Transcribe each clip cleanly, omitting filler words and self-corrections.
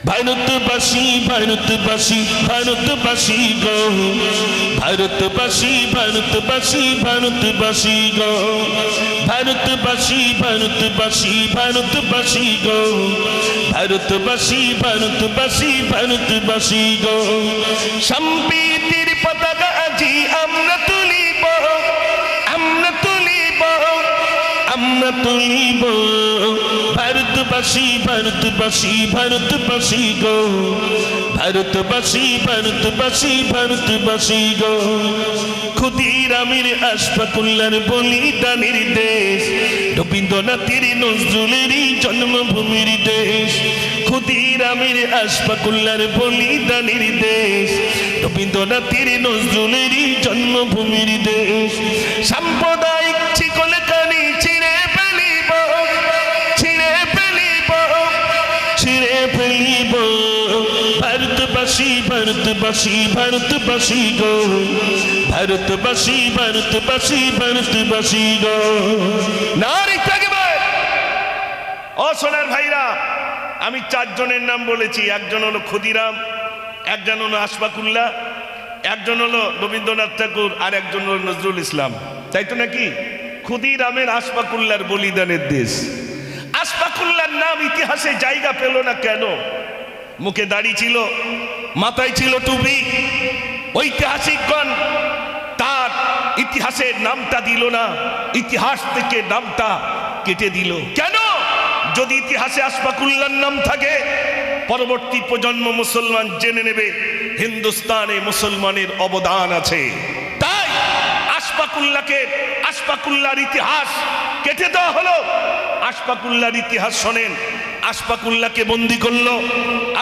ভারতবাসী ভারতবাসী ভারতবাসী গো, ভারতবাসী ভারতবাসী ভারতবাসী গো, ভারতবাসী ভারতবাসী ভারতবাসী গো, ভারতবাসী ভারতবাসী ভারতবাসী গো। সম্প্রীতির পতাকা আজি আমরা তুলিব, আমরা তুলিব, আমরা তুলিব। ভারতবাসী ভারতবাসী ভারতবাসী গো, ভারতবাসী ভারতবাসী ভারতবাসী গো। ক্ষুদিরামের আশফাকুল্লাহর বলিদানের দেশ, রবীন্দ্রনাথের নজরুলেরই জন্মভূমির দেশ। ক্ষুদিরামের আশফাকুল্লাহর বলিদানের দেশ, রবীন্দ্রনাথের নজরুলেরই জন্মভূমির দেশ। সাম্প্রদায়িক শিকলে কানি ছিঁড়ে ফেলিব, ছিঁড়ে ফেলিব, ছিঁড়ে ফেলিব। ভারতবাসী ভারতবাসী ভারতবাসী গো, ভারতবাসী ভারতবাসী ভারতবাসী গো। নারী তাকবীর। ও সোনার ভাইরা, আমি চারজনের নাম বলেছি। একজন হলো ক্ষুদিরাম, একজন হলো আশফাকুল্লাহ, একজন হলো রবীন্দ্রনাথ ঠাকুর, আর একজন হলো নজরুল ইসলাম। তাই তো নাকি? ক্ষুদিরামের আশফাকুল্লাহর বলিদানের দেশ। আশফাকুল্লাহর নাম ইতিহাসে জায়গা পেল না কেন? মুখে দাড়ি ছিল, মাথায় ছিল টুপি। ঐতিহাসিকগণ তার ইতিহাসের নামটা দিল না, ইতিহাস থেকে নামটা কেটে দিল কেন? যদি ইতিহাসে আশফাকুল্লাহর নাম থাকে, পরবর্তী প্রজন্ম মুসলমান জেনে নেবে হিন্দুস্তানে মুসলমানের অবদান আছে। তাই আশফাকুল্লাহকে, আশফাকুল্লাহর ইতিহাস কেটে দেওয়া হলো। আশফাকুল্লাহর ইতিহাস শোনেন। আশফাকুল্লাহকে বন্দি করলো,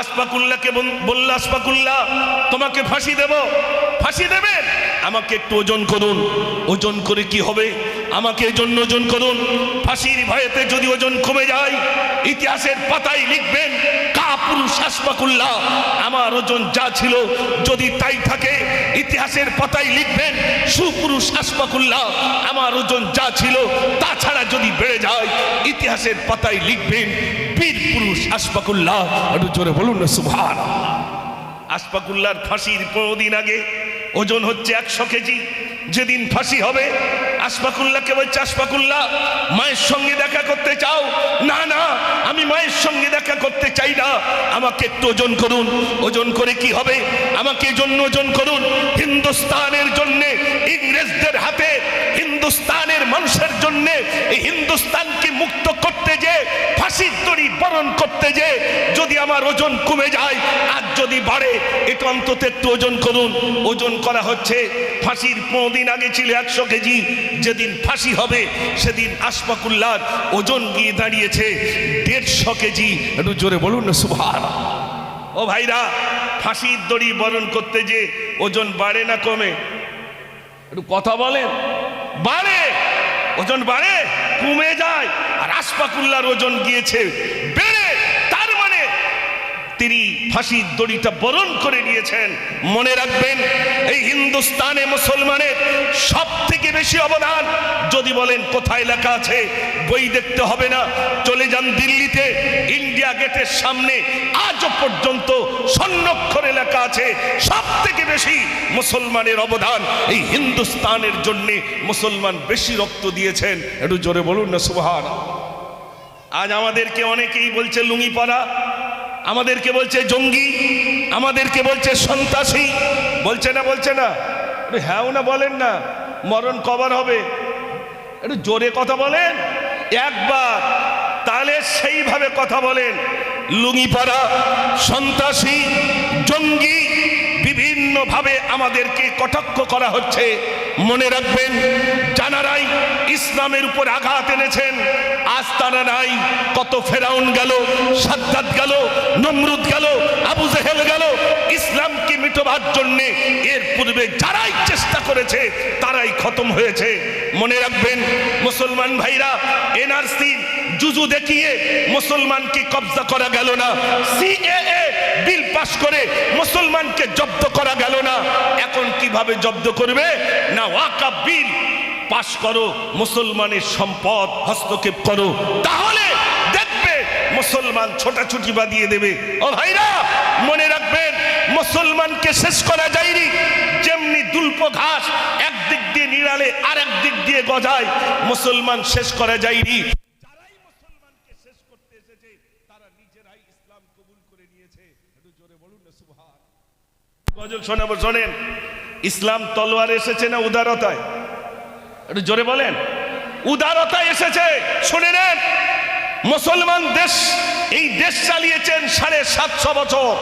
আশফাকুল্লাহকে বলল, আশফাকুল্লাহ তোমাকে ফাঁসি দেব। ফাঁসি দেবেন? আমাকে একটু ওজন করুন। ওজন করে কি হবে? আমাকে এই জন্য ওজন করুন। ফাঁসির ভয়েতে যদি ওজন কমে যায়, ইতিহাসের পাতায় লিখবেন কাপুরুষ আশফাকুল্লাহ, আমার ওজন যা ছিল যদি তাই থাকে, ইতিহাসের পাতায় লিখবেন সুপুরুষ আশফাকুল্লাহ, আমার ওজন যা ছিল তাছাড়া যদি বেড়ে যায়, ইতিহাসের পাতায় লিখবেন বীর পুরুষ আশফাকুল্লাহ। একটু জোরে বলুন না সুবহানাল্লাহ। আশফাকুল্লাহর ফাঁসির 15 দিন আগে ওজন হচ্ছে 100 কেজি। যেদিন ফাঁসি হবে, আশফাকুল্লাহকে বলছে, আশফাকুল্লাহ মায়ের সঙ্গে দেখা করতে চাও? না না, আমি মায়ের সঙ্গে দেখা করতে চাই না, আমাকে একটু ওজন করুন। ওজন করে কি হবে? আমাকে এই জন্য ওজন করুন, হিন্দুস্তানের জন্যে, ইংরেজদের হাতে হিন্দুস্তানের মানুষের জন্যে, এই হিন্দুস্তানকে মুক্ত করতে যে, ফাঁসির দড়ি বরণ করতে যে যদি আমার ওজন কমে যায় আর যদি বাড়ে, এটা অন্তত একটু ওজন করুন। ওজন করা হচ্ছে। ফাঁসির 15 দিন আগে ছিল 100 কেজি। যেদিন ফাঁসি হবে সেদিন আশফাকুল্লাহর ওজন গিয়ে দাঁড়িয়েছে 150 কেজি। একটু জোরে বলুন না সুবহানাল্লাহ। ও ভাইরা, ফাঁসির দড়ি বরণ করতে যে ওজন বাড়ে না কমে? একটু কথা বলেন। বাড়ে, ওজন বাড়ে, কমে যায়। আর আশফাকুল্লাহর ওজন গিয়েছে বেড়ে। তার মানে তিনি ফাঁসির দড়িটা বরণ করে নিয়েছেন। মনে রাখবেন, এই হিন্দুস্তানে মুসলমানের সব থেকে বেশি অবদান যদি বলেন কোথায় লেখা আছে, বই দেখতে হবে না, চলে যান দিল্লিতে, ইন্ডিয়া গেটের সামনে আজও পর্যন্ত স্বর্ণাক্ষরে লেখা আছে সব থেকে বেশি মুসলমানের অবদান। এই হিন্দুস্তানের জন্য মুসলমান বেশি রক্ত দিয়েছেন। একটু জোরে বলুন না সুবহানাল্লাহ। আজ আমাদেরকে অনেকেই বলছে লুঙ্গি পরা, আমাদেরকে বলছে জঙ্গি, আমাদেরকে বলছে সন্ত্রাসী। বলছে না? বলছে না? হ্যাঁ না বলেন না? মরণ কবার হবে? একটু জোরে কথা বলেন একবার, তাহলে সেইভাবে কথা বলেন। লুঙ্গি পরা, সন্ত্রাসী, জঙ্গি, বিভিন্নভাবে আমাদেরকে কটাক্ষ করা হচ্ছে। মনে রাখবেন, জানারাই ইসলামের উপর আঘাত এনেছেন, আজ তারা নাই। কত ফেরাউন গেল, সাদ্দাত গেল, নমরুদ গেল, আবু জেহেল গেল, ইসলামকে মিটাবার জন্য এর পূর্বে যারাই চেষ্টা করেছে তারাই খতম হয়েছে। মনে রাখবেন মুসলমান ভাইরা, এনআরসি জুজু দেখিয়ে মুসলমানকে কবজা করা গেল না, সিএএ বিল পাস করে মুসলমানকে জব্দ করা গেল না। এখন কিভাবে জব্দ করবে? না ওয়াকফ বিল পাস করো, মুসলমানের সম্পদ হস্তক্ষেপ করো, তাহলে দেখবে মুসলমান ছোটাছুটি বাদিয়ে দেবে। ও ভাইরা মনে রাখবেন, মুসলমানকে শেষ করা যায়নি। যেমনি দুল্প ঘাস একদিক দিয়ে নিড়ালে আর একদিক দিয়ে গজায়, মুসলমান শেষ করা যায়নি। যারাই মুসলমানকে শেষ করতে এসেছে তারা নিজেরাই ইসলাম কবুল করে নিয়েছে। একটু জোরে বলুন না সুবহান। গজল শোনাবো, শোনেন। ইসলাম তলোয়ারে এসেছে না উদারতায়? একটু জোরে বলেন। উদারতায় এসেছে। শুনে নেন, মুসলমান দেশ, এই দেশ চালিয়েছেন 750 বছর,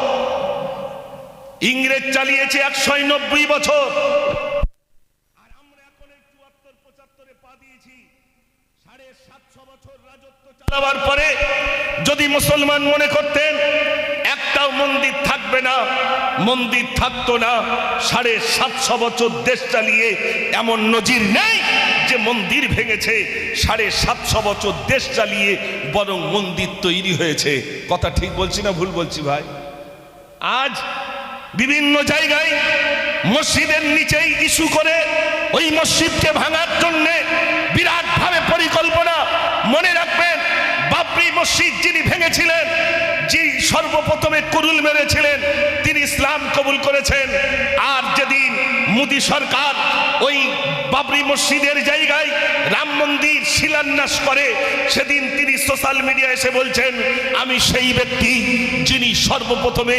ইংরেজ চালিয়েছে 190 বছর, আর আমরা এখন 74-75 পা দিয়েছি। 750 বছর রাজত্ব চালাবার পরে যদি মুসলমান মনে করতেন একটাও মন্দির থাকবে না, মন্দির থাকতো না। 750 বছর দেশ চালিয়ে এমন নজির নেই যে মন্দির ভেঙেছে। 750 বছর দেশ চালিয়ে বরং মন্দির তৈরি হয়েছে। কথা ঠিক বলছি না ভুল বলছি ভাই? আজ বিভিন্ন জায়গায় মসজিদের নিচেই ইস্যু করে ওই মসজিদকে ভাঙার জন্য বিরাট ভাবে পরিকল্পনা। মনে রাখবেন, বাবরি মসজিদ যিনি ভেঙেছিলেন, যিনি সর্বপ্রথমে কুরুল মেরেছিলেন, তিনি ইসলাম কবুল করেছেন। আর যেদিন মোদী সরকার ওই বাবরি মসজিদের জায়গায় রাম মন্দির শিলান্যাস করে, সেদিন তিনি সোশ্যাল মিডিয়ায় এসে বলছেন, আমি সেই ব্যক্তি যিনি সর্বপ্রথমে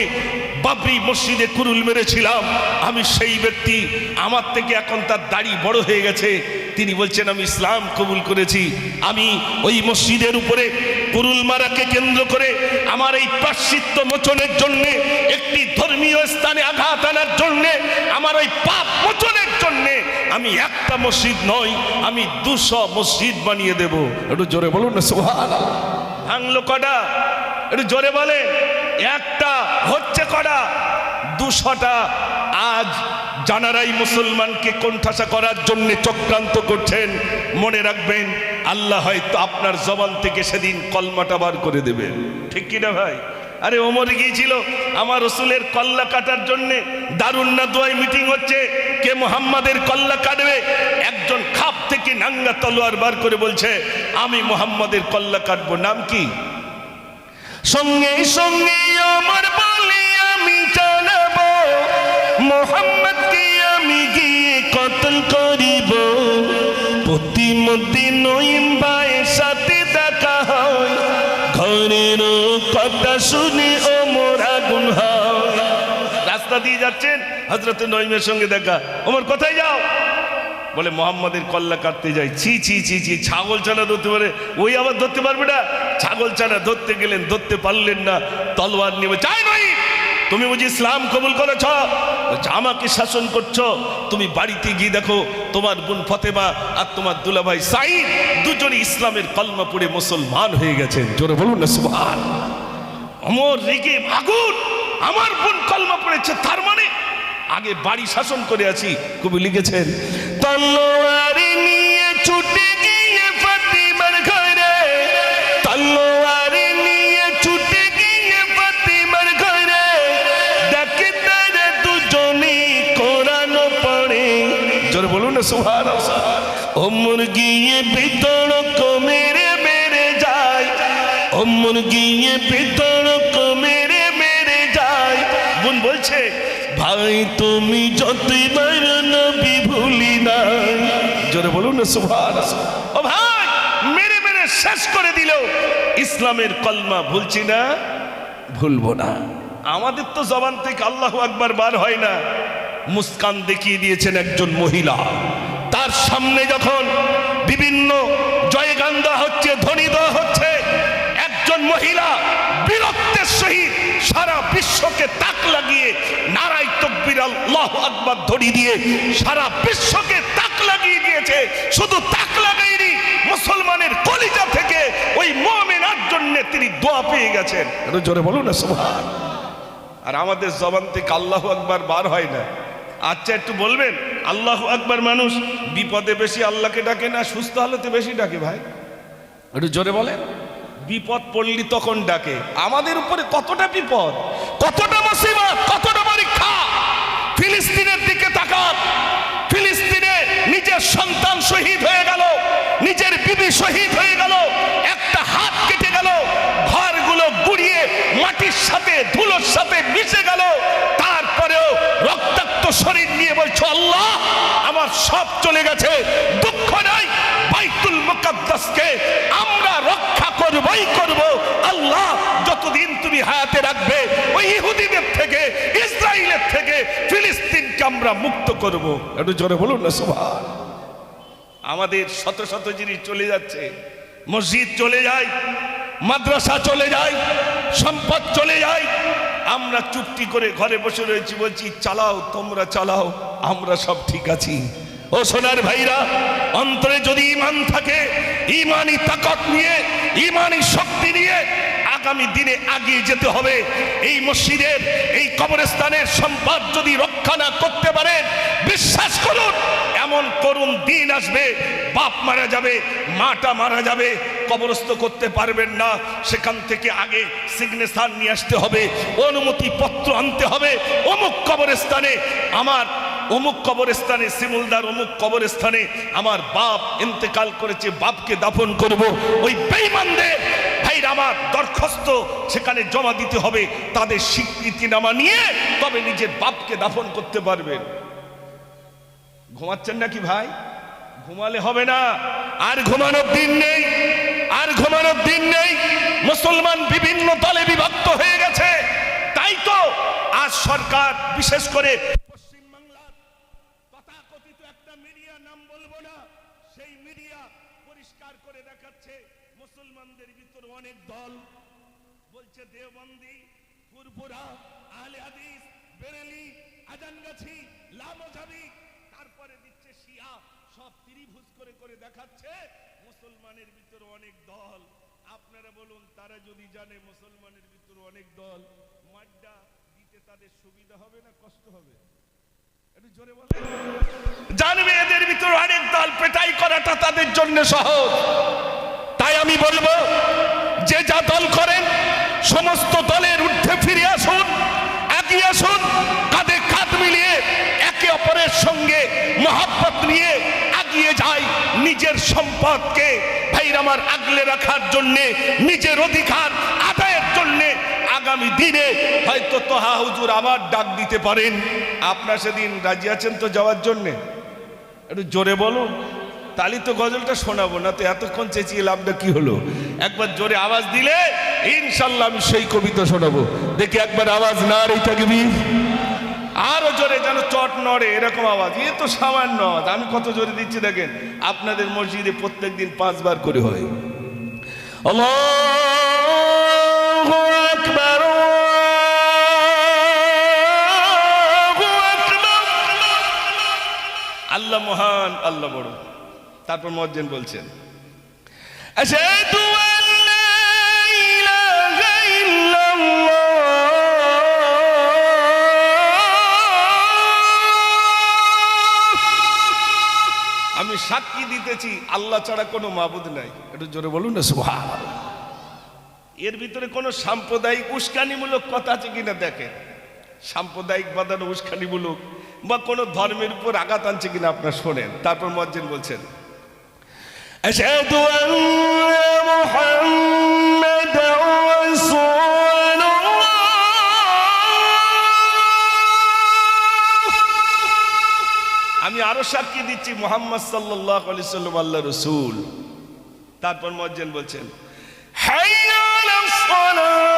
বাবরি মসজিদে কুরুল মেরেছিলাম, আমি সেই ব্যক্তি। আমার থেকে এখন তার দাড়ি বড় হয়ে গেছে, তিনি বলছেন আমি ইসলাম কবুল করেছি। আমি ওই মসজিদের উপরে কুরুল মারাকে কেন্দ্র করে আমার এই প্রায়শ্চিত্ত মোচনের জন্য, একটি ধর্মীয় স্থানে আঘাত আনার জন্য, আমার ওই পাপ মোচনের জন্য আমি একটা মসজিদ নয়, আমি 200 মসজিদ বানিয়ে দেব। একটু জোরে বলুন না সুবহানাল্লাহ। ভাঙলো কটা? একটু জোরে বলে। একটা হচ্ছে কটা? 200টা। আজ জানারাই মুসলমানকে কোণঠাসা করার জন্য চক্রান্ত করছেন। মনে রাখবেন, আল্লাহ হয়তো আপনার জবান থেকে সেদিন কলমাটা বার করে দেবেন। ঠিক কিনা ভাই? আরে ওমর গিয়েছিল আমার রসুলের কল্লা কাটার জন্য, দারুন নাদওয়ায় মিটিং হচ্ছে, কে মুহাম্মাদের কল্লা কাটবে। একজন খাপ থেকে নাঙ্গা তলোয়ার বার করে বলছে, আমি মুহাম্মাদের কল্লা কাটবো। নাম কি? সঙ্গে সঙ্গে আমার বলি আমি জানাবো, মুহাম্মদকে আমি গিয়ে কতল করিব। প্রতিমধ্যে নইম্বায়ের সাথে দেখা হয়, ঘরের কথা শুনে ওমর আগুন হয়। রাস্তা দিয়ে যাচ্ছেন, হযরতে নঈমের সঙ্গে দেখা। ওমর কোথায় যাও? বলে মুহাম্মাদের কল্লা কাটতে যাই। ছি ছি ছি ছি, ছাগল ছানা ধরতে পারে, ওই আবার ধরতে পারবে না? ছাগল ছানা ধরতে গেলেন, ধরতে পারলেন না, তলোয়ার নিয়ে চাই নই, তুমি বুঝি ইসলাম কবুল করেছ, আমাকে শাসন করছো। তুমি বাড়িতে গিয়ে দেখো, তোমার বোন ফতেমা আর তোমার দুলাভাই সাঈদ দুজনই ইসলামের কলমা পড়ে মুসলমান হয়ে গেছেন। জোরে বলুন না সুবহান। ওমর রেগে আগুন, আমার বোন কলমা পড়েছে, তার মানে আগে বাড়ি শাসন করে আছি। কবি লিখেছেন, তলোয়ার নিয়ে ছুটে গিয়ে ফাতিমার ঘরে, তলোয়ার নিয়ে ছুটে গিয়ে ফাতিমার ঘরে, ডাকে তারা দুজনে কোরআন পড়ে। জোরে বলুন না সুবহানাল্লাহ। ওমর গিয়ে বিতর্ক মেরে মেরে যায়, ওমর গিয়ে বিতর্ক মেরে মেরে যায়। বোন বলছে, ভাই তুমি যতই মারো নবী ভুলি না। জোরে বলুন না সুবহানাল্লাহ। ও ভাই, মেরে মেরে শেষ করে দিল। ইসলামের কলমা ভুলছি না, ভুলবো না। আমাদের তো জবান থেকে আল্লাহু আকবার বার হয় না। মুস্কান দেখিয়ে দিয়েছেন একজন মহিলা, তার সামনে যখন বিভিন্ন জয়গান দেওয়া হচ্ছে, ধ্বনি দেওয়া হচ্ছে, একজন মহিলা বীরত্বের সহিত সারা বিশ্বকে তাক লাগিয়ে নারায়ে তাকবীর আল্লাহু আকবার ধ্বনি দিয়ে সারা বিশ্বকে তাক লাগিয়ে দিয়েছে। শুধু তাক লাগাইনি, মুসলমানের কলিজা থেকে ওই মুমিনার জন্য তিনি দোয়া পেয়ে গেছেন। একটু জোরে বলুন না সুবহান। আর আমাদের জবান থেকে আল্লাহু আকবার বার হয় না। আচ্ছা একটু বলবেন, আল্লাহু আকবার মানুষ বিপদে বেশি আল্লাহকে ডাকে না সুস্থ হালতে বেশি ডাকে? ভাই একটু জোরে বলেন। বিপদ পড়লি তখন ডাকে। আমাদের উপরে কতটা বিপদ, কতটা মুসিবত, কতটা পরীক্ষা। ফিলিস্তিনের দিকে তাকান, ফিলিস্তিনে নিজের সন্তান শহীদ হয়ে গেল, নিজের বিবি শহীদ হয়ে গেল, একটা হাত কেটে গেল, ঘরগুলো মাটির সাথে ধুলোর সাথে মিশে গেল, তারপরেও রক্তাক্ত শরীর নিয়ে বলছো আল্লাহ আমার সব চলে গেছে, দুঃখ নাই, বাইতুল মুকাদ্দাসকে আমরা রক্ষা করবই করব। আল্লাহ যতদিন তুমি হায়াতে রাখবে ওই ইহুদিদের থেকে, ইসরায়েলের থেকে ফিলিস্তিনকে আমরা মুক্ত করব। একটু জোরে বলুন না সুবহান। আমাদের শত শত জিনিস চলে যাচ্ছে, মসজিদ চলে যায়, মাদ্রাসা চলে যায়, সম্পদ চলে যায়, আমরা চুপটি করে ঘরে বসে রয়েছি, বলছি চালাও তোমরা চালাও, আমরা সব ঠিক আছি। ও সোনার ভাইরা, অন্তরে যদি ঈমান থাকে, ঈমানি তাকত নিয়ে, ঈমানি শক্তি নিয়ে আগামী দিনে এগিয়ে যেতে হবে। এই মসজিদের, এই কবরস্থানের সম্পদ যদি রক্ষা না করতে পারেন, বিশ্বাস করুন এমন করুণ দিন আসবে, বাপ মারা যাবে, মাটা মারা যাবে, কবরস্থ করতে পারবেন না, সেখান থেকে আগে সিগনেচার নিয়ে আসতে হবে, অনুমতি পত্র আনতে হবে, অমুক কবরস্থানে আমার, অমুক কবরস্থানে শিমুলদার অমুক কবরস্থানে আমার বাপ ইন্তেকাল করেছে, বাপকে দাফন করব। ওই বেঈমানদের ভাইরা আমার দরখাস্ত সেখানে জমা দিতে হবে, তাদের স্বীকৃতিনামা নিয়ে তবে নিজের বাপকে দাফন করতে পারবেন। ঘুমাচ্ছেন নাকি ভাই? ঘুমালে হবে না, আর ঘুমানোর দিন নেই, আর ঘুমানোর দিন নেই। মুসলমান বিভিন্ন দলে বিভক্ত হয়ে গেছে, তাই তো আজ সরকার বিশেষ করে পশ্চিমবাংলার তথাকথিত একটা মিডিয়া, নাম বলবো না, সেই মিডিয়া পরিষ্কার করে দেখাচ্ছে মুসলমানদের ভিতর অনেক দল, বলছে দেওবন্দি, ফুরফুরা, আহলে হাদিস, বেরেলি, আজানগাছি, লামজাবি, তারপরে দিচ্ছে শিয়া, সব ত্রিভুজ করে করে দেখাচ্ছে মুসলমানের ভিতর অনেক দল। আপনারা বলুন, তারা যদি জানে মুসলমানের ভিতর অনেক দল, মাড্ডা দিতে তাদের সুবিধা হবে না কষ্ট হবে? একটু জোরে বলেন। জানবে এদের ভিতর অনেক দল, পেটাই করাটা তাদের জন্য সহজ। তাই আমি বলবো, যে যা দল করেন সমস্ত দলের ঊর্ধ্বে ফিরে আসুন, এগিয়ে আসুন, কাঁধে কাঁধ মিলিয়ে একে অপরের সঙ্গে মহব্বত নিয়ে এগিয়ে যাই। নিজের সম্পদকে ভাইরা আমার আগলে রাখার জন্য, নিজের অধিকার আদায়ের জন্য আগামী দিনে হয়তো তোহা হুজুর আবার ডাক দিতে পারেন। আপনারা সেদিন রাজি আছেন তো যাওয়ার জন্য? একটু জোরে বলো, তালি তো গজলটা শোনাবো না তো, এতক্ষণ চেঁচিয়ে লাভটা কি হলো? একবার জোরে আওয়াজ দিলে ইনশাল্লাহ আমি সেই কবিতা শোনাবো। দেখি একবার আওয়াজ না রে তাকবীর, আরো জোরে, যেন চট নড়ে এরকম আওয়াজ। এ তো সামান্য আওয়াজ, আমি কত জোরে দিচ্ছি দেখেন। আপনাদের মসজিদে প্রত্যেক দিন 5 বার করে হয়। আল্লাহু আকবার, আল্লাহ মহান, আল্লাহ বড়। তারপর মুয়াজ্জিন বলছেন আশহাদু আন লা ইলাহা ইল্লাল্লাহ, আমি সাক্ষী দিতেছি আল্লাহ ছাড়া কোনো মাবুদ নাই। একটু জোরে বলুন না সুবহানাল্লাহ। এর ভিতরে কোনো সাম্প্রদায়িক উস্কানিমূলক কথা আছে কিনা দেখেন, সাম্প্রদায়িক বাদানো উস্কানিমূলক বা কোনো ধর্মের উপর আঘাত আনছে কিনা আপনারা শোনেন। তারপর মুয়াজ্জিন বলছেন আশহাদু আন্না মুহাম্মাদার রাসূলুল্লাহ, আমি আরো সাক্ষী দিচ্ছি মুহাম্মদ সাল্লাল্লাহু আলাইহি সাল্লাম আল্লাহর রাসূল। তারপর মুয়াজ্জিন বলছেন হাইয়া আলাস সালাহ,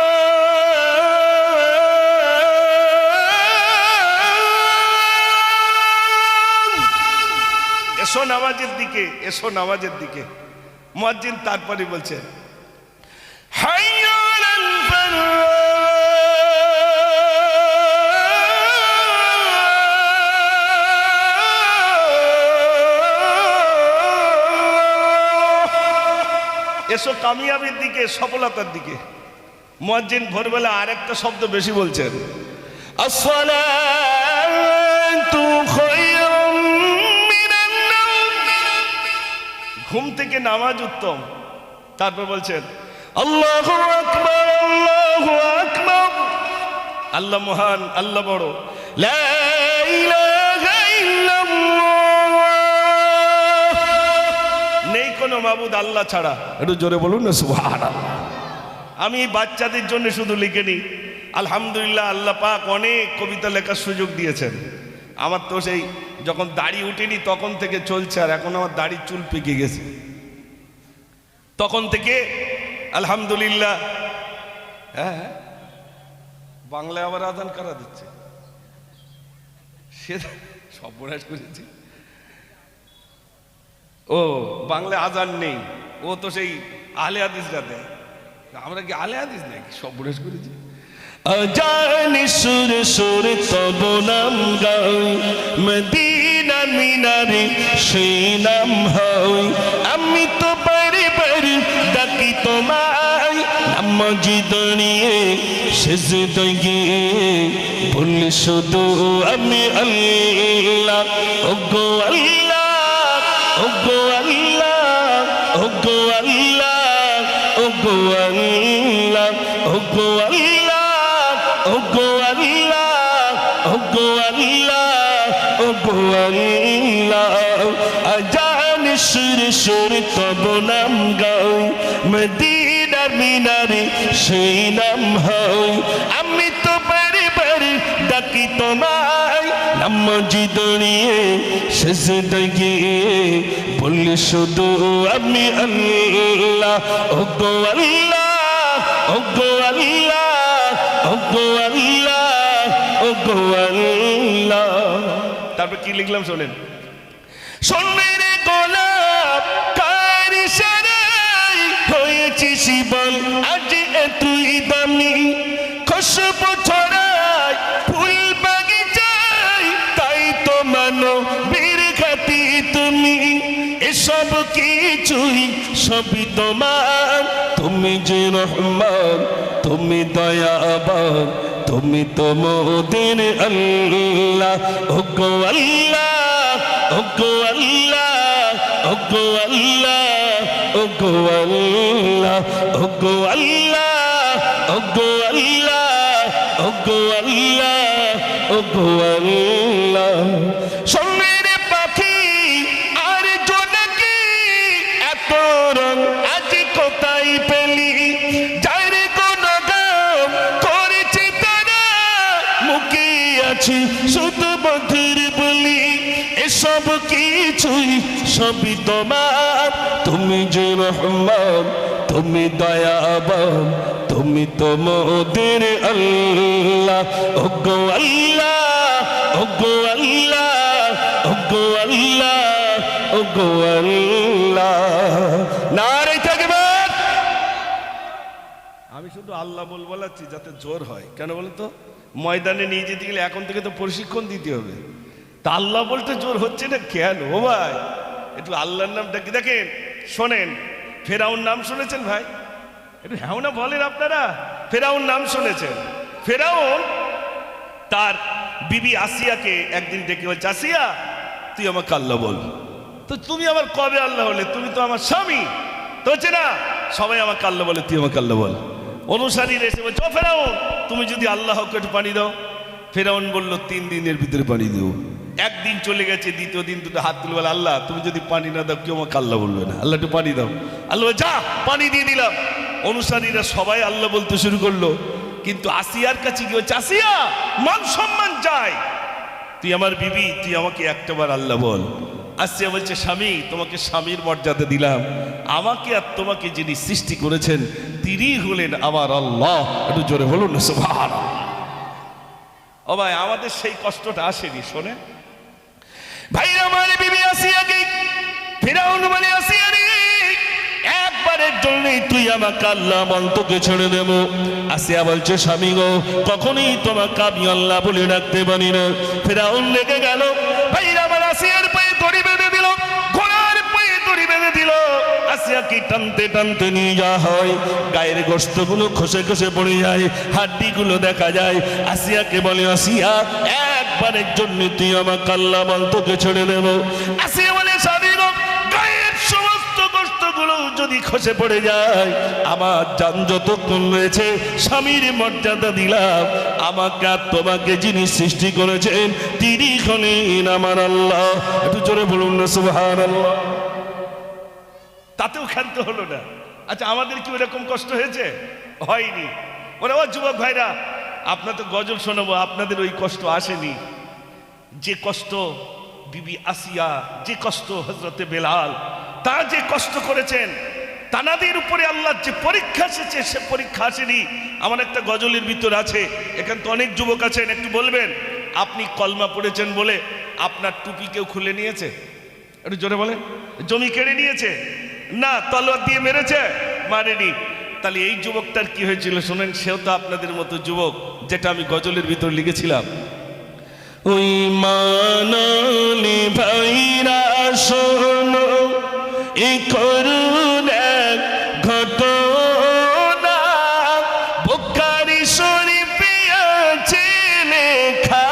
এসো নামাজের দিকে, এসো নামাজের দিকে। মুয়াজ্জিন তারপরে বলছে হাইয়া আলাল ফালাহ, এসো কামিয়াবির দিকে, সফলতার দিকে। মুয়াজ্জিন ভোরবেলা আরেকটা শব্দ বেশি বলছেন আসসালাতু খায়রুম মিনান নাওম, ঘুম থেকে নামাজ উত্তম। তারপর বলছেন আল্লাহু আকবার, আল্লাহু আকবার, আল্লাহ মহান, আল্লাহ বড়, লা ইলাহা ইল্লাল্লাহ, নেই কোনো মাবুদ আল্লাহ ছাড়া। একটু জোরে বলুন না সুবহানাল্লাহ। আমি বাচ্চাদের জন্য শুধু লিখিনি, আলহামদুলিল্লাহ আল্লাহ পাক অনেক কবিতা লেখার সুযোগ দিয়েছেন। আমার তো সেই যখন দাড়ি উঠেনি তখন থেকে চলছে, আর এখন আমার দাড়ির চুল পেকে গেছে। তখন থেকে আলহামদুলিল্লাহ। হ্যাঁ, বাংলায় আবার আজান কারা দিচ্ছে, সে সর্বনাশ করেছি। ও বাংলায় আজান নেই, ও তো সেই আহলে হাদিসরা দেয়, আমরা কি আহলে হাদিস নাকি? সর্বনাশ করেছি। আজান সুর সুর তব নাম গাই, মদিনা মিনারে সেই নাম হয়। আমি তো বারে বারে ডাকি তোমায়, নামাজি দাঁড়িয়ে সেজদায় গিয়ে বলি শুধু আমি আল্লাহ। ওগো আল্লাহ, ওগো আল্লাহ, ওগো আল্লাহ, ওগো আল্লাহ, ওগো আল্লাহ, ওগো আল্লাহ, ওগো আল্লাহ, ওগো আল্লাহ। আজান সুর সুর তব নাম গাও, মদিনার মিনারে সেই নাম হয়। আমি তো বারে বারে ডাকি তোমায়, নামাজি দাঁড়িয়ে সেজদায় গিয়ে বলি শুধু আমি আল্লাহ। ওগো আল্লাহ, ওগো আল্লাহ, ওগো আল্লাহ, ওগো আল্লাহ। তারপর কি লিখলাম শোনেন। সোনের গোলাপ কার ইশারায় হয়েছি শিবল আজ এতই দামি। খুশবু ছড়ায় ফুল বাগিচায়, তাই তো মানো বীর খাতি তুমি। এসব কিছুই সবই তোমার, তুমি যে রহমান, তুমি দয়াবান, তুমি তো মোদের আল্লাহ। ওগো আল্লাহ, ওগো আল্লাহ, ওগো আল্লাহ, ওগো আল্লাহ, ওগো আল্লাহ, ওগো আল্লাহ, ওগো আল্লাহ, ওগো আল্লাহ। সোনের পাখি আর জোনাকি এত রং আজ কোথায় পেলি? যার গুণগান করেছি তারা, মুখে আছি শুধু মধুর বলি। এসব কিছুই সবই তোমার, তুমি যে রহমান, তুমি দয়াবান, তুমি তো মোদের আল্লাহ। ওগো আল্লাহ, ওগো আল্লাহ, ওগো আল্লাহ, ওগো আল্লাহ। নারে তাকবীর। আমি শুধু আল্লাহ বলাচ্ছি যাতে জোর হয়। কেন বলেন তো, ময়দানে নিয়ে যেতে গেলে এখন থেকে তো প্রশিক্ষণ দিতে হবে। তা আল্লাহ বলতে জোর হচ্ছে না কেন? ও ভাই একটু আল্লাহর নামটা কি দেখেন, শোনেন। ফেরাউন নাম শুনেছেন ভাই? একটু হ্যাঁ না বলেন আপনারা। ফেরাউন নাম শুনেছেন? ফেরাউন তার বিবি আসিয়াকে একদিন ডেকে বলছে, আসিয়া তুই আমাকে আল্লাহ বল। তো তুমি আমার কবে আল্লাহ হলে? তুমি তো আমার স্বামী। তো হচ্ছে না সবাই আমাকে আল্লাহ বলে, তুই আমাকে আল্লাহ বল। অনুসারীরা এসে বলছে, ও ফেরাউন তুমি যদি আল্লাহ হকে একটু পানি দাও। ফেরাউন বলল 3 দিনের ভিতরে পানি দেবো। একদিন চলে গেছে, দ্বিতীয় দিন দুটো হাত তুলে বলে, আল্লাহ তুমি যদি পানি না দাও কেউ আমাকে আল্লাহ বলবে না, আল্লাহ একটু পানি দাও। আল্লাহ যা পানি দিয়ে দিলাম। অনুসারীরা সবাই আল্লাহ বলতে শুরু করলো, কিন্তু আসিয়ার কাছে কি হচ্ছে, আসিয়া মান সম্মান যায়, তুই আমার বিবি, তুই আমাকে একটাবার আল্লাহ বল। আসিয়া বলছে, স্বামী তোমাকে স্বামীর মর্যাদা দিলাম, আমাকে আর তোমাকে যিনি সৃষ্টি করেছেন তিনি হলেন আমার আল্লাহ। একটু জোরে বলুন না সুবহানাল্লাহ। ও ভাই আমাদের সেই কষ্টটা আসেনি। শোনে ভাই, আমার বিবি আসিয়াকে ফিরাউন বলে, আসিয়া রে একবারের জন্যই তুই আমাকে আল্লাহ বল, তোকে ছেড়ে দেব। আসিয়া বলছে, স্বামী গো কখনই তোমাকে আমি আল্লাহ বলে ডাকতে পারি না। ফিরাউন লেগে গেল। ভাই আমার আসিয়ার পায়ে দড়ি বেঁধে দিল, ঘোড়ার পায়ে দড়ি বেঁধে দিল। আসিয়াকে টানতে টানতে নিয়ে যাওয়া হয়, গায়ের গোশতগুলো খসে খসে পড়ে যায়, হাড্ডিগুলো দেখা যায়। আসিয়াকে বলে, আসিয়া একবারের জন্য তুই আমাকে আল্লাহ বল, তোকে ছেড়ে দেব। আসিয়া বলে, স্বামী গো গায়ের সমস্ত গোশতগুলো যদি খসে পড়ে যায়, আমার জান যতক্ষণ রয়েছে স্বামীর মর্যাদা দিলাম, আমাকে আর তোমাকে যিনি সৃষ্টি করেছেন তিনি হলেন আমার আল্লাহ। একটু জোরে বলুন না সুবহানাল্লাহ। তাতেও ক্ষান্ত হলো না। আচ্ছা আমাদের কি ওরকম কষ্ট হয়েছে? হয়নি। ওরা ও যুবক ভাইরা, আপনার তো গজল শোনাবো, আপনাদের ওই কষ্ট আসেনি যে কষ্ট বিবি আসিয়া, যে কষ্ট হযরতে বেলাল, তা যে কষ্ট করেছেন, তানাদের উপরে আল্লাহর যে পরীক্ষা এসেছে সে পরীক্ষা আসেনি। আমার একটা গজলের ভিতর আছে, এখানে তো অনেক যুবক আছেন, একটু বলবেন আপনি কলমা পড়েছেন বলে আপনার টুপি কেউ খুলে নিয়েছে? একটু জোরে বলেন। জমি কেড়ে নিয়েছে? না। তলোয়ার দিয়ে মেরেছে? মারেনি। তাহলে এই যুবকটার কি হয়েছিল শোনেন, সেও তো আপনাদের মতো যুবক, যেটা আমি গজলের ভিতর লিখেছিলাম। ওই মানলে ভাইরা শোনো, এ করুণ এক ঘটনা, বুখারী শরীফে আছে লেখা,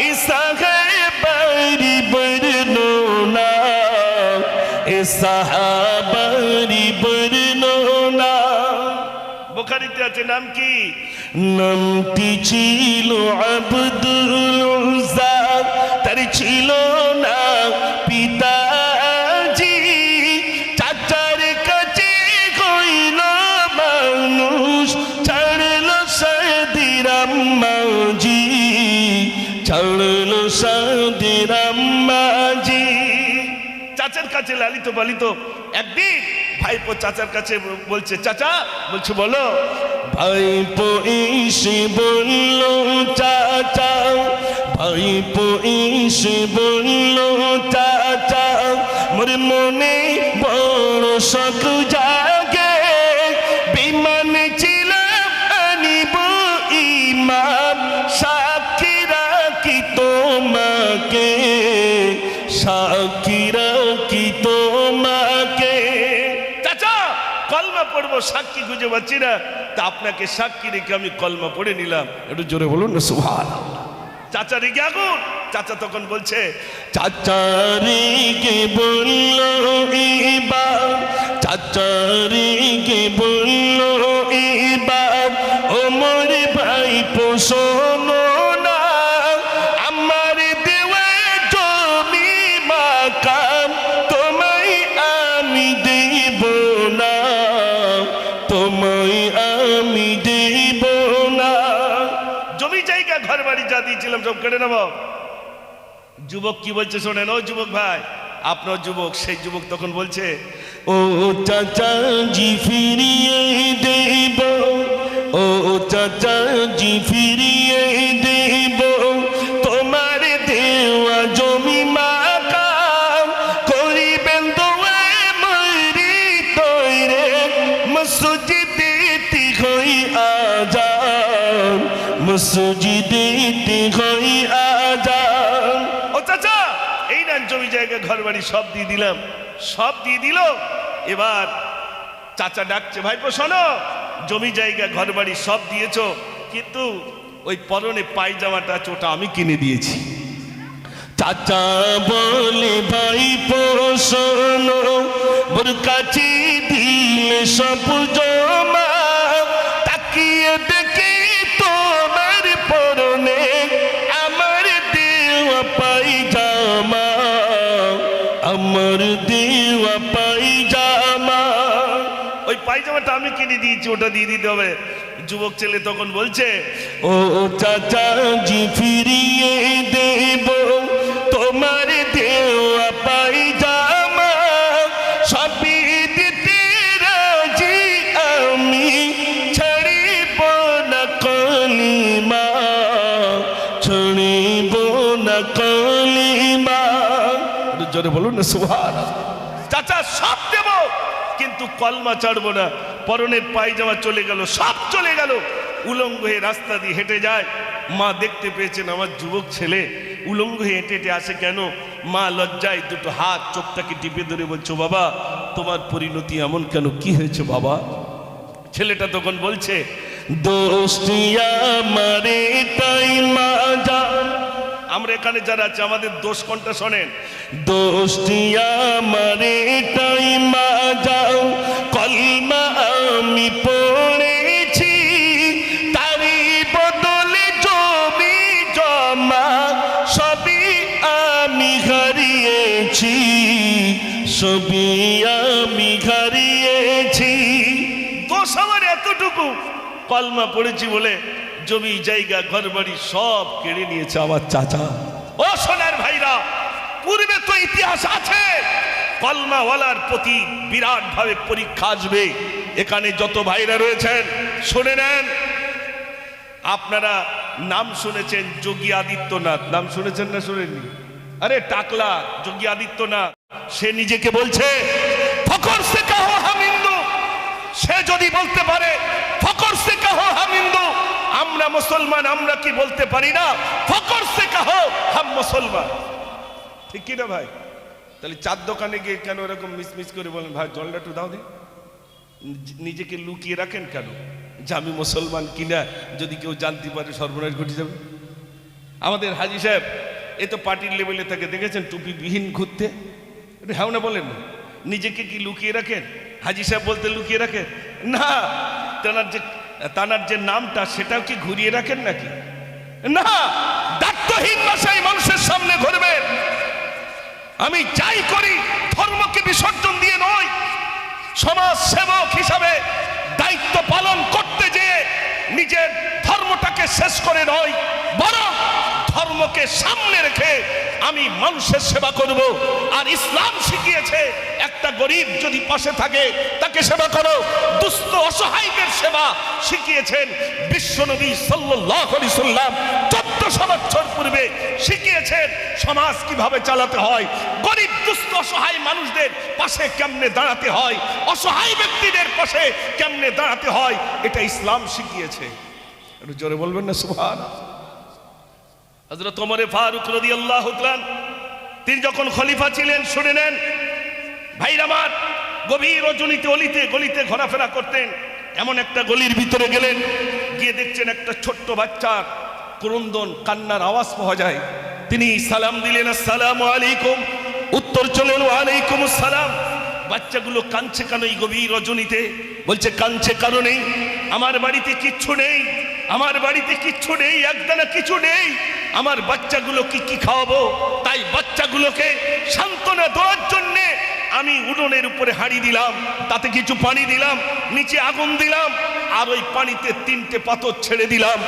এ সাহাবারি বর্ণনা, এ সাহাবারি বর্ণনা। বুখারীতে আছে, নাম কি? নামটি ছিল আব্দুল উজ্জা, তার ছিল না পিতাজি, চাচার কাছে হইল মানুষ, ছাড়ল সাদির আম্মাজি, ছাড়ল সাদির আম্মাজি। চাচার কাছে লালিত পালিত, একদিন ভাইপো চাচার কাছে বলছে, চাচা, বলছে বলো। ভাইপো এসে বলল, চাচা, ভাইপো এসে বলল, চাচা, মোর মনে বড় শখ জাগে, বিমান ছিলাম আনিব ইমান, সাক্ষী রাখি তোমাকে, সাক্ষী রাখি তোমাকে। চাচা, কলমা পড়বো, সাক্ষী খুঁজে পাচ্ছি না, তা আপনাকে সাক্ষী রেখে আমি কলমা পড়ে নিলাম। একটু জোরে বলুন না সুবহানাল্লাহ। চাচা রেগে আগুন। চাচা তখন বলছে, চাচা রেগে বলল এবার, চাচা রেগে বলল এবার, ও মোর ভাইপো শোনো না, আমার দেওয়া জমি মাকাম তোমায় আমি দেব না, তোমায় আমি দেব না। জমি জায়গা ঘর বাড়ি যা দিয়েছিলাম সব কেড়ে নেব। যুবক কি বলছে শোনেন, ও যুবক ভাই, আপনার যুবক, সেই যুবক তখন বলছে, ও চাচা জি ফিরিয়ে দেব, ও চাচা জি ফিরিয়ে দেব, তোমার দেওয়া জমি মাকাম, করিবেন দোয়া মরি তৈরে, মসজিদে হই আজান, মসজিদে হই আজান। ও চাচা, এই না জমি জায়গা ঘর বাড়ি সব দিয়ে দিলাম, সব দিয়ে দিল। এবার চাচা ডাকছে, ভাইপো শোনো, জমি জায়গা ঘর বাড়ি সব দিয়েছো, কিন্তু ওই পরনে পায়জামাটা আছে ওটা আমি কিনে দিয়েছি। চাচা বলে, ভাইপো শোনো, ওর কাছে দিলে সব জমা, তাকিয়ে দেখি তোমার পরনে আমার দেওয়া পায়জামা, আমার দেওয়া পায়জামা। ওই পায়জামাটা আমি কিনে দিয়েছি, ওটা দিয়ে দিতে হবে। যুবক ছেলে তখন বলছে, ও চাচা জি ফিরিয়ে দেব তোমার দেওয়া পায়জামা, সবই দিতে রাজি আমি, ছাড়িব না কলিমা, ছাড়িব না কলিমা। জোরে বলুন না সুবহানাল্লাহ। চাচা সব দেব, কিন্তু কলমা ছাড়বো না। পরনের পায়জামা চলে গেল, সব চলে গেল। উলঙ্গ হয়ে রাস্তা দিয়ে হেঁটে যায়। মা দেখতে পেয়েছেন আমার যুবক ছেলে উলঙ্গ হয়ে হেঁটে হেঁটে আসে কেন। মা লজ্জায় দুটো হাত চোখটাকে টিপে ধরে বলছো, বাবা তোমার পরিণতি এমন কেন, কি হয়েছে বাবা? ছেলেটা তখন বলছে, দোস্তিয়া মারে তাই মা জান। আমরা এখানে যারা আছে আমাদের দোষ কোনটা শোনেন। দোস্তিয়া মারে তাই মা যাও, কলমা আমি পড়েছি, তারি বদলে জমি জমা সবই আমি হারিয়েছি, সবই আমি হারিয়েছি। দোষ আমার এত এতটুকু কলমা পড়েছি বলে জমি জায়গা ঘরবাড়ি সব কেড়ে নিয়েছে আমার চাচা। ও সোনার ভাইরা, পূর্বে তো ইতিহাস আছে, কলমাওয়ালার প্রতি বিরাট ভাবে পরীক্ষা আসবে। এখানে যত ভাইরা রয়েছেন শুনে নেন, আপনারা নাম শুনেছেন যোগী আদিত্যনাথ, নাম শুনেছেন না শুনেননি? আরে টাকলা যোগী আদিত্যনাথ, সে নিজেকে বলছে ফকর সে কাহো হাম হিন্দু। সে যদি বলতে পারে ফকর সে কাহো হাম হিন্দু, আমরা মুসলমান, আমরা কি বলতে পারি না ফকর সে কাহো হাম মুসলমান? ঠিক কি না ভাই? তাহলে চার দোকানে গিয়ে কেন এরকম মিস করে বলেন ভাই জলটা একটু দাও দে? নিজেকে লুকিয়ে রাখেন কেন যে আমি মুসলমান কিনা? যদি কেউ জানতে পারে সর্বনাশ ঘটে যাবে। আমাদের হাজী সাহেব এ তো পার্টির লেভেলে থাকে, দেখেছেন টুপি বিহীন ঘুরতে? একটু হ্যাঁ না বলেন না। নিজেকে কি লুকিয়ে রাখেন? হাজী সাহেব বলতে লুকিয়ে রাখেন না? তানার যে নামটা সেটাও কি ঘুরিয়ে রাখেন নাকি? না, দায়িত্বহীন ভাষায় মানুষের সামনে ঘুরবেন। আমি যাই করি ধর্মকে বিসর্জন দিয়ে নয়, সমাজ সেবক হিসাবে দায়িত্ব পালন করতে যেয়ে নিজের ধর্মটাকে শেষ করে নয়, বরং ধর্মকে সামনে রেখে আমি মানুষের সেবা করব। আর ইসলাম শিখিয়েছে একটা গরিব যদি পাশে থাকে তাকে সেবা করো, দুস্থ অসহায়দের সেবা শিখিয়েছেন বিশ্বনবী সাল্লাল্লাহু আলাইহি সাল্লাম 1400 বছর পূর্বে শিখিয়েছেন সমাজ কিভাবে চালাতে হয়, গরিব দুস্থ অসহায় মানুষদের পাশে কেমনে দাঁড়াতে হয়, অসহায় ব্যক্তিদের পাশে কেমনে দাঁড়াতে হয়, এটা ইসলাম শিখিয়েছে। একটু জোরে বলবেন না সুবহানাল্লাহ। হযরত ওমর ফারুক রাদিয়াল্লাহু তাআলা তিনি যখন খলিফা ছিলেন, শুনে নেন ভাইরা আমার, গভীর রজনীতে অলিতে গলিতে ঘোরাফেরা করতেন। এমন একটা গলির ভিতরে গেলেন, গিয়ে দেখছেন একটা ছোট্ট বাচ্চার ক্রন্দন কান্নার আওয়াজ পাওয়া যায়। তিনি সালাম দিলেন, আসসালামু আলাইকুম। উত্তর চলেন, ওয়ালাইকুম আসসালাম। বাচ্চাগুলো কাঁদছে কেন এই গভীর রজনীতে? বলছে কাঁদছে কারণে আমার বাড়িতে কিচ্ছু নেই, আমার বাড়িতে কিচ্ছু নেই, একদানা কিছু নেই। আমার বাচ্চাগুলো কি খাওয়াবো? তাই বাচ্চাগুলোকে সান্ত্বনা দেওয়ার জন্যে আমি উনুনের উপরে হাঁড়ি দিলাম, তাতে কিছু পানি দিলাম, নিচে আগুন দিলাম, আর ওই পানিতে 3টে পাথর ছেড়ে দিলাম।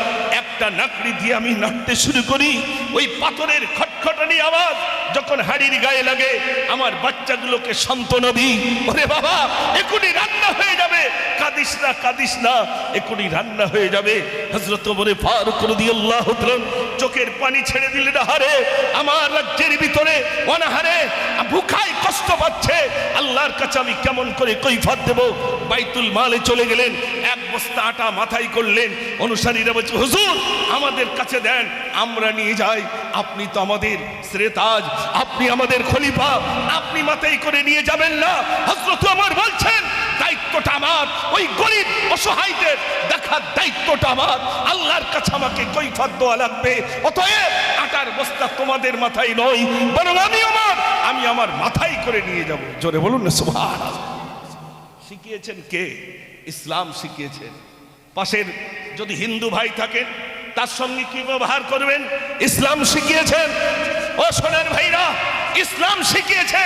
একটা নাকড়ি দিয়ে আমি নাড়তে শুরু করি, ওই পাথরের খটখটানি আওয়াজ যখন হাঁড়ির গায়ে লাগে আমার বাচ্চাগুলোকে সান্ত্বনা দিই, ওরে বাবা এখনই রান্না হয়ে যাবে, কাঁদিস না এখনই রান্না হয়ে যাবে। হযরত ওমর ফারুক রাদিয়াল্লাহু তাআলা চোখের পানি ছেড়ে দিলেন, হারে আমার রাজ্যের ভিতরে অনাহারে ভুখায় কষ্ট পাচ্ছে, আল্লাহর কাছে আমি কেমন করে কৈফিয়ত দেব? বাইতুল মালে চলে গেলেন, 1 বস্তা আটা মাথায় করলেন। অনুসারীরা বলছে হুজুর আমাদের কাছে দেন, আমরা নিয়ে যাই। আপনি তো আমাদের শ্রেতাজ, আপনি আমাদের খলিফা, আপনি মাথায় করে নিয়ে যাবেন না। হযরত ওমর বলছেন দায়িত্বটা আমার, ওই গরিব অসহায়দের দেখার দায়িত্বটা আমার, আল্লাহর কাছে আমাকে কৈফিয়ত দেওয়া লাগবে। অতএব আটার বস্তা তোমাদের মাথায় নয়, বরং আমি আমার মাথায় করে নিয়ে যাব। জোরে বলুন না সুবহানাল্লাহ। শিখিয়েছেন কে? ইসলাম শিখিয়েছেন। পাশের যদি হিন্দু ভাই থাকেন তার সঙ্গে কি ব্যবহার করবেন ইসলাম শিখিয়েছেন। ও সোনার ভাইরা, ইসলাম শিখিয়েছে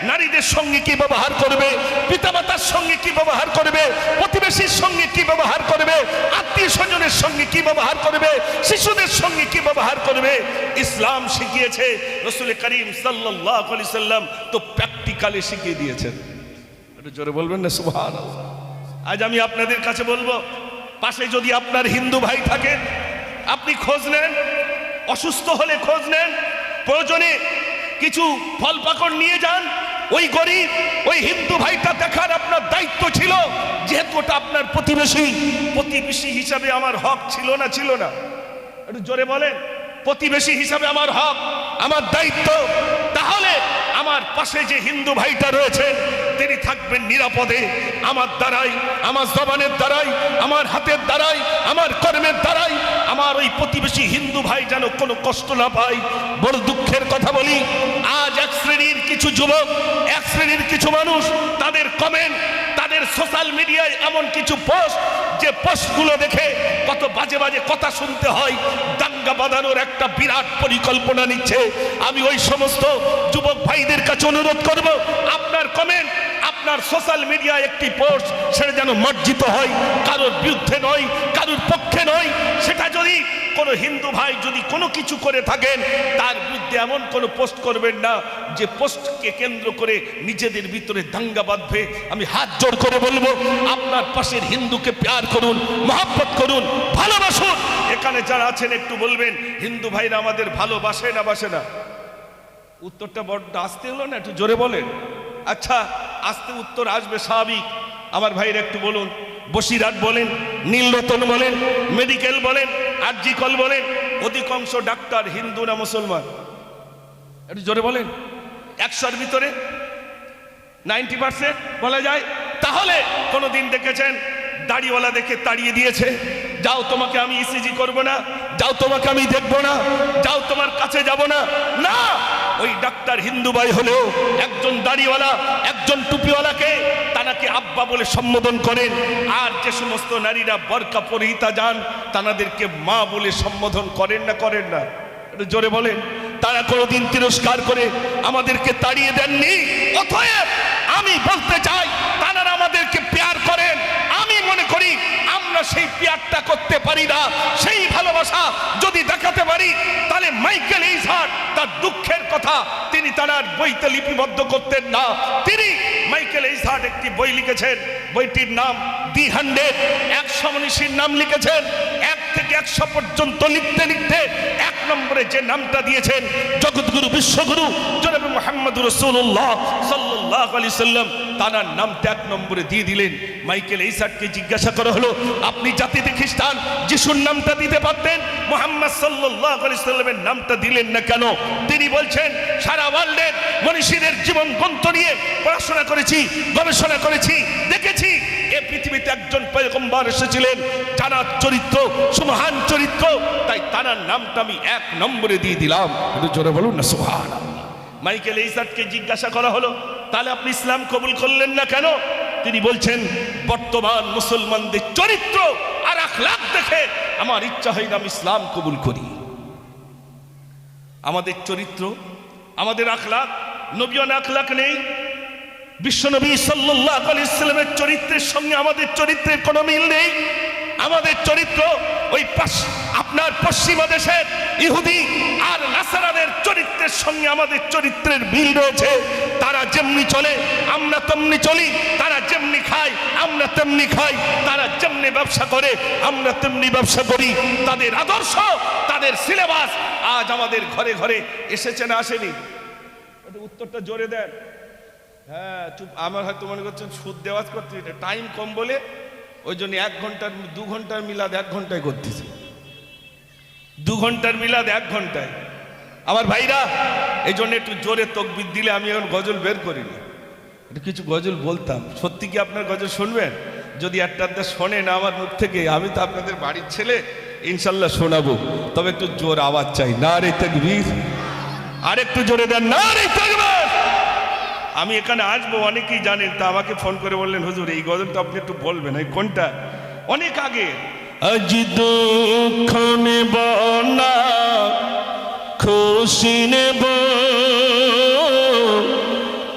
নারীদের সঙ্গে কি ব্যবহার করবে, পিতামাতার সঙ্গে কি ব্যবহার করবে, প্রতিবেশীর সঙ্গে কি ব্যবহার করবে, আত্মীয় স্বজনের সঙ্গে কি ব্যবহার করবে, শিশুদের সঙ্গে কি ব্যবহার করবে, ইসলাম শিখিয়েছে। রাসূল করিম সাল্লাল্লাহু আলাইহি সাল্লাম তো প্র্যাকটিক্যালি শিখিয়ে দিয়েছেন। একটু জোরে বলবেন না সুবহানাল্লাহ। আজ আমি আপনাদের কাছে বলবো, পাশে যদি আপনার হিন্দু ভাই থাকেন আপনি খোঁজ নেন, অসুস্থ হলে খোঁজ নেন, প্রয়োজনে কিছু ফল পাকড় নিয়ে যান। ওই গরিব ওই হিন্দু ভাইটা দেখার আপনার দায়িত্ব ছিল, যেহেতু ওটা আপনার প্রতিবেশী হিসাবে আমার হক ছিল না? ছিল না? একটু জোরে বলেন। প্রতিবেশী হিসাবে আমার হক, আমার দায়িত্ব। তাহলে আমার পাশে যে হিন্দু ভাইটা রয়েছে তিনি থাকবেন নিরাপদে, আমার দ্বারাই, আমার জবানের দ্বারাই, আমার হাতের দ্বারাই, আমার কর্মের দ্বারাই আমার ওই প্রতিবেশী হিন্দু ভাই যেন কোনো কষ্ট না পায়। বড় দুঃখের কথা বলি, আজ এক শ্রেণীর কিছু যুবক, এক শ্রেণীর কিছু মানুষ, তাদের কমেন্ট, তাদের সোশ্যাল মিডিয়ায় এমন কিছু পোস্ট, যে পোস্টগুলো দেখে কত বাজে বাজে কথা শুনতে হয়, দাঙ্গা বাঁধানোর একটা বিরাট পরিকল্পনা নিচ্ছে। আমি ওই সমস্ত যুবক ভাইদের কাছে অনুরোধ করব, আপনার কমেন্ট আপনার সোশ্যাল মিডিয়ায় একটি পোস্ট, সেটা যেন মার্জিত হয়, কারোর বিরুদ্ধে নয়, কারোর পক্ষে নয়। সেটা যদি কোনো হিন্দু ভাই যদি কোনো কিছু করে থাকেন, তার বিরুদ্ধে এমন কোনো পোস্ট করবেন না যে পোস্টকে কেন্দ্র করে নিজেদের ভিতরে দাঙ্গা বাঁধবে। আমি হাত জোড় করে বলবো, আপনার পাশের হিন্দুকে প্যার করুন, মহব্বত করুন, ভালোবাসুন। এখানে যারা আছেন একটু বলবেন, হিন্দু ভাইরা আমাদের ভালোবাসে না বাসে না? উত্তরটা বড্ড আসতে হলো না, একটু জোরে বলেন। আচ্ছা, আস্তে উত্তর আসবে স্বাভাবিক। আমার ভাইরা একটু বলুন। বসিরহাট বলেন, নীলরতন বলেন, মেডিকেল বলেন, আরজি কল বলেন, অধিকাংশ ডাক্তার হিন্দু না মুসলমান? একটু জোরে বলেন। 100-র ভিতরে 90% বলা যায়। তাহলে কোনোদিন দেখেছেন দাড়িওয়ালা দেখে তাড়িয়ে দিয়েছে, যাও তোমাকে আমি ইসিজি করব না, যাও তোমাকে আমি দেখব না, যাও তোমার কাছে যাব না? না, ওই ডাক্তার হিন্দু ভাই হলেও একজন দাড়িওয়ালা, একজন টুপিওয়ালাকে তানাকে আব্বা বলে সম্বোধন করেন। আর যে সমস্ত নারীরা বরকা পরিহিতা যান, তানাদেরকে মা বলে সম্বোধন করেন না করেন না? একটু জোরে বলেন। তারা কোনোদিন তিরস্কার করে আমাদেরকে তাড়িয়ে দেননি। অতএব আমি বলতে চাই, তারা আমাদেরকে প্যার করেন। আমি মনে করি আমরা সেই প্যারটা করতে পারি না। সেই ভালোবাসা যদি দেখাতে পারি, তাহলে মাইকেল ইজহার তার দুঃখের কথা তিনি তার বইতে লিপিবদ্ধ করতেন না। তিনি মাইকেল ইজহার একটি বই লিখেছেন, বইটির নাম দি 100। 100 মনীষীর নাম লিখেছেন। 1 থেকে 100 পর্যন্ত লিখতে লিখতে 1 নম্বরে যে নামটা দিয়েছেন, জগৎগুরু বিশ্বগুরু জনাবে মুহাম্মদুর রাসূলুল্লাহ সাল্লাল্লাহু আলাইহি সাল্লাম, তার নামটা 1 নম্বরে দিয়ে দিলেন। মাইকেল ইজহারকে জিজ্ঞাসা করা হলো, আপনি জাতিতে খ্রিস্টান, যিশুর নামটা দিতে পারতেন, মুহাম্মদ সাল্লাল্লাহু আলাইহি সাল্লামের নামটা দিলেন না কেন? তিনি বলছেন, সারা ওয়ার্ল্ডের মনীষীদের জীবন গ্রন্থ নিয়ে পড়াশোনা করেছি, গবেষণা করেছি, দেখেছি এ পৃথিবীতে একজন পয়গম্বর এসেছিলেন যারা চরিত্র, সুমহান চরিত্র, তাই তার নামটা আমি 1 নম্বরে দিয়ে দিলাম। একটু জোরে বলুন না সুবহানাল্লাহ। মাইকেল ইজহারকে জিজ্ঞাসা করা হলো, তাহলে আপনি ইসলাম কবুল করলেন না কেন? তিনি বলছেন, বর্তমান মুসলমানদের চরিত্র আর আখলাক দেখে আমার ইচ্ছা হয় না আমি ইসলাম কবুল করি। আমাদের চরিত্র, আমাদের আখলাক, নবীর আখলাক নেই। বিশ্বনবী সাল্লাল্লাহু আলাইহি ওয়াসাল্লামের চরিত্রের সঙ্গে আমাদের চরিত্রের কোনো মিল নেই। আমাদের চরিত্র ওই আপনার পশ্চিমা দেশের ইহুদি আর নাসারাদের চরিত্রের সঙ্গে আমাদের চরিত্রের মিল রয়েছে। তারা যেমনি চলে আমরা তেমনি চলি, তারা যেমনি খায় আমরা তেমনি খাই, তারা যেমনি ব্যবসা করে আমরা তেমনি ব্যবসা করি। তাদের আদর্শ, তাদের সিলেবাস আজ আমাদের ঘরে ঘরে এসেছে না আসেনি? উত্তরটা জোরে দেন। হ্যাঁ, চুপ। আমার হয়তো মনে করছেন সুদ দেওয়াজ করতে, টাইম কম বলে ওই জন্য 1 ঘন্টার 2 ঘন্টার মিলাদ 1 ঘন্টায় করতেছে। 2 ঘন্টার মিলাদ 1 ঘন্টায়। আমার ভাইরা, এই জন্য একটু জোরে তাকবীর দিলে আমি এখন গজল বের করিনি, একটু কিছু গজল বলতাম। সত্যি কি আপনার গজল শুনবেন? যদি একটা শোনেন আমার মুখ থেকে, আমি তো আপনাদের বাড়ির ছেলে, ইনশাল্লাহ শোনাবো। তবে একটু জোর আওয়াজ চাই। নারে তাকবীর। আর একটু জোরে দেন, নারে তাকবীর। আমি এখানে আসবো, অনেকেই জানেন, তা আমাকে ফোন করে বললেন, হুজুর এই গজলটা আপনি একটু বলবেন। এই কোনটা? অনেক আগে। আজ দুঃখ নেব না, খুশি নেব,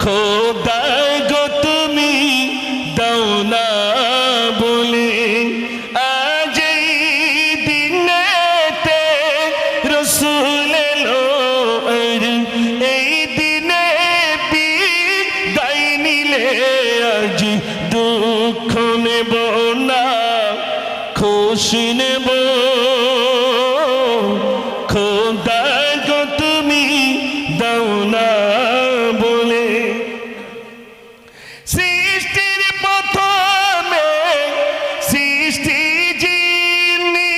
খোদায় গো তুমি দাও না বলে, আজ এই দিনেতে রাসূল এলো, এই দিনে বিদায় নিলে, আজ দুঃখ নেব না, খুশি নেব, খোদায় গো তুমি দাও না বলে। সৃষ্টির প্রথমে সৃষ্টি যিনি,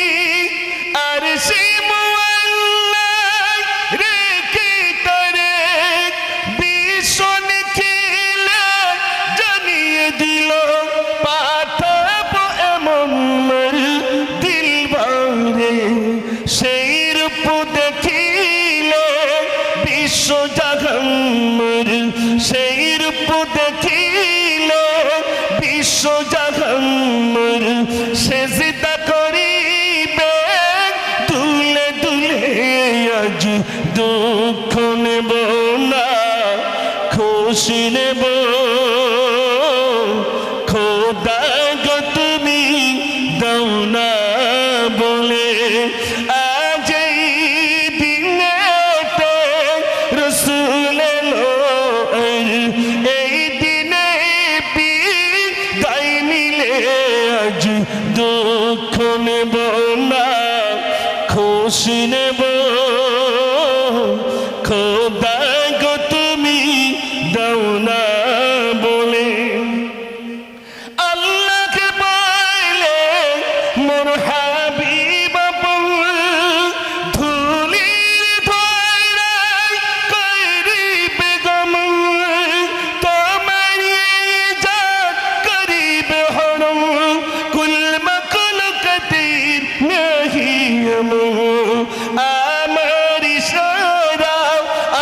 আর সে মুআল্লা রেখে তারে বিশ্ব নিখিলে জানিয়ে দিল, পাঠাবো এমন দিলবারে, সেই রূপ দেখিলে বিশ্ব জাহান, সেই রূপ দেখিলে বিশ্ব জাহান, সেজদা করিবে দুলে দুলে, আজ দুঃখ নেব না, খুশি নেব, খুশি নেব খোদা গো তুমি দাও না বলে আল্লাহকে বলে মোর হাবিব ধুলির ধরাই করিবে গম তোমার ইজাত করিবে হরম কুল মখলুকাতির নাহিয়ম আমার ইশারা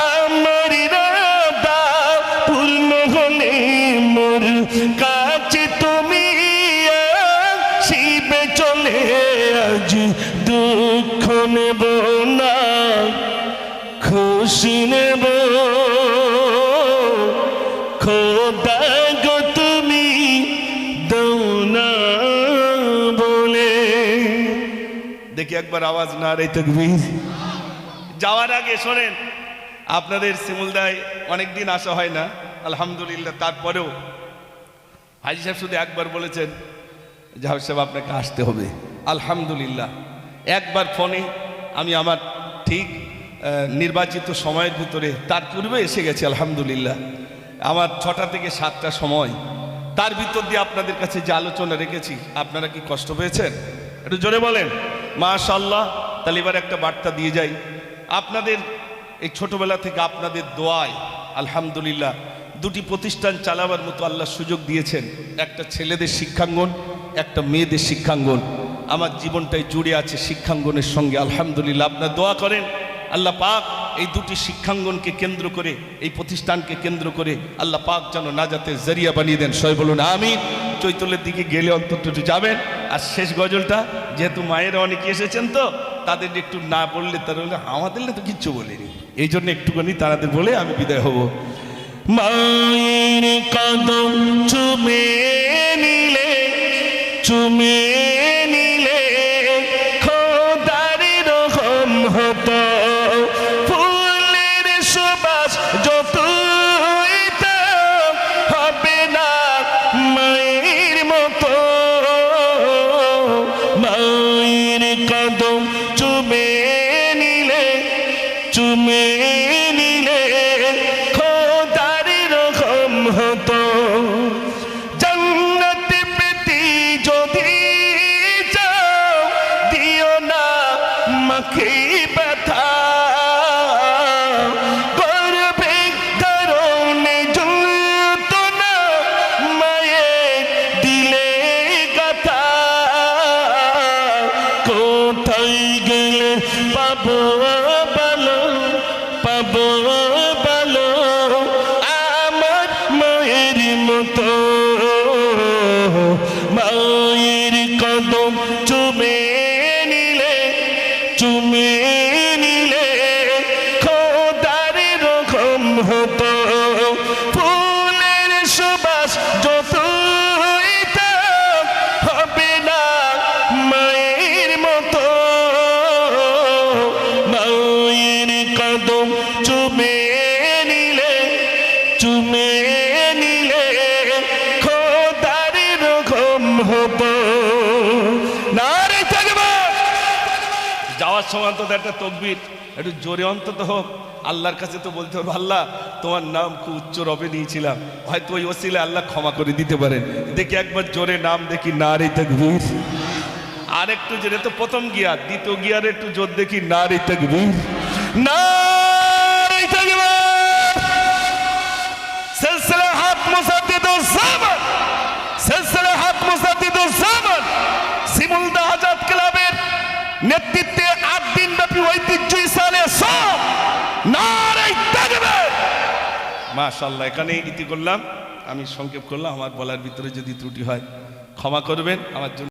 আমার রাদা পূর্ণ হলে মোর কাছে তুমি আসিবে চলে আজ দুঃখ নেব না খুশি নেব খোদা গো তুমি দাও না বলে দেখি একবার আওয়াজ না রে তাকবীর। যাওয়ার আগে শোনেন, আপনাদের শিমুলদায় অনেকদিন আসা হয় না আলহামদুলিল্লাহ, তারপরেও হাজি সাহেব শুধু একবার বলেছেন জাহাজ সাহেব আপনাকে আসতে হবে। আলহামদুলিল্লাহ একবার ফোনে আমি আমার ঠিক নির্বাচিত সময়ের ভিতরে তার পূর্বে এসে গেছি আলহামদুলিল্লাহ। আমার 6টা থেকে 7টা সময়, তার ভিতর দিয়ে আপনাদের কাছে যে আলোচনা রেখেছি আপনারা কি কষ্ট পেয়েছেন? একটু জোরে বলেন মাশাআল্লাহ। তাহলে এবার একটা বার্তা দিয়ে যাই, আপনাদের এই ছোটবেলা থেকে আপনাদের দোয়ায় আলহামদুলিল্লাহ 2টি প্রতিষ্ঠান চালাবার মতো আল্লাহ সুযোগ দিয়েছেন। একটা ছেলেদের শিক্ষাঙ্গন, একটা মেয়েদের শিক্ষাঙ্গন। আমার জীবনটাই জুড়ে আছে শিক্ষাঙ্গনের সঙ্গে আলহামদুলিল্লাহ। আপনারা দোয়া করেন আল্লাহ পাক এই 2টি শিক্ষাঙ্গনকে কেন্দ্র করে, এই প্রতিষ্ঠানকে কেন্দ্র করে আল্লাহ পাক যেন নাজাতের জরিয়া বানিয়ে দেন। সবাই বলুন আমিন। চৈতলের দিকে গেলে অন্তত একটু যাবেন। আর শেষ গজলটা যেহেতু মায়েরা অনেকে এসেছেন তো তাদের একটু না বললে তারা বলে আমাদের তো কিচ্ছু বলিনি, এই জন্য একটুখানি তাদের বলে আমি বিদায় হব। মায়ের কদম চুমে নিলে চুমে নিলে খোদার রহম হতো ফুলের সুবাস যতই দাও হবে না মায়ের মতো মায়ের কদম চুমে নিলে চুমে নিলে খোদার রহম হতো জান্নাত পেতে যদি যাও দিও না মাকে ব্যথা করবে কারণে যন্ত্রণা মায়ের দিলে গাথা কোথায় গেলে পাবো ভালো পাবো ভালো আমার মায়ের মতো মায়ের কদম চুমে নিলে চুমে নিলে খোদার রকম হতো ফুলের সুবাস যতই দাও হবে না মায়ের মতো মায়ের কদম চুমে নিলে চুমে নিলে খোদার রকম হতো। নারে তাকবীর। যাওয়ার সময় অন্তত একটা তকবীর একটু জোরে অন্তত হোক। আল্লাহর কাছে তো বলতে পারবো আল্লাহ তোমার নাম খুব উচ্চ রবে নিয়েছিলাম, হয়তো ওই ওসিলা আল্লাহ ক্ষমা করে দিতে পারেন। দেখি একবার জোরে নাম দেখি নারে তাকবীর। আর একটু জোরে, তো প্রথম গিয়ার, দ্বিতীয় গিয়ারে একটু জোর দেখি নারে তাকবীর নারে তাকবীর। সিলসিলা হাত মুসাদ্দিদুজ জামান, সিলসিলা হাত মুসাদ্দিদুজ জামান শিমুলদা আজাদ ক্লাবের নেতৃত্বে 8 দিন ব্যাপী ঐতিহ্য ইসালে সব নারে তাকবীর। মাশাআল্লাহ। এখানে ইতি করলাম, আমি সংক্ষেপ করলাম। আমার বলার ভিতরে যদি ত্রুটি হয় ক্ষমা করবেন আমার জন্য।